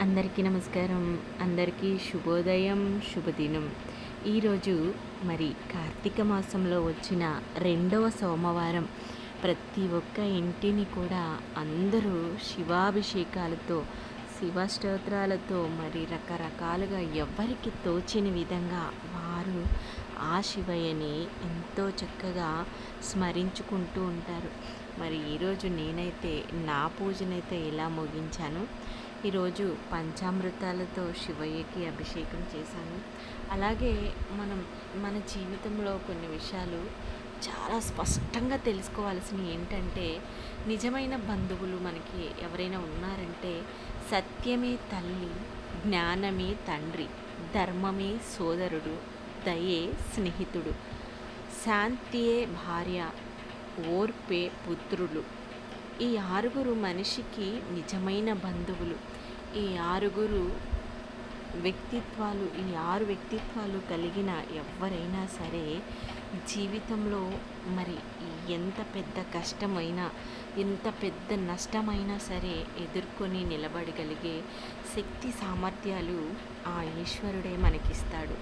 అందరికీ నమస్కారం. అందరికీ శుభోదయం, శుభదినం. ఈరోజు మరి కార్తీక మాసంలో వచ్చిన రెండవ సోమవారం. ప్రతి ఒక్క ఇంటిని కూడా అందరూ శివాభిషేకాలతో, శివస్తోత్రాలతో మరి రకరకాలుగా ఎవ్వరికి తోచిన విధంగా వారు ఆ శివయ్యని ఎంతో చక్కగా స్మరించుకుంటూ ఉంటారు. మరి ఈరోజు నేనైతే నా పూజనైతే ఎలా ముగించాను. ఈరోజు పంచామృతాలతో శివయ్యకి అభిషేకం చేశాను. అలాగే మన జీవితంలో కొన్ని విషయాలు చాలా స్పష్టంగా తెలుసుకోవాల్సినవి ఏంటంటే, నిజమైన బంధువులు మనకి ఎవరైనా ఉన్నారంటే సత్యమే తల్లి, జ్ఞానమే తండ్రి, ధర్మమే సోదరుడు, దయే స్నేహితుడు, శాంతియే భార్య, ఓర్పే పుత్రులు. ఈ ఆరుగురు మనిషికి నిజమైన బంధువులు. ఈ ఆరు వ్యక్తిత్వాలు కలిగిన ఎవరైనా సరే జీవితంలో మరి ఎంత పెద్ద కష్టమైనా, ఎంత పెద్ద నష్టమైనా సరే ఎదుర్కొని నిలబడగలిగే శక్తి సామర్థ్యాలు ఆ ఈశ్వరుడే మనకిస్తాడు.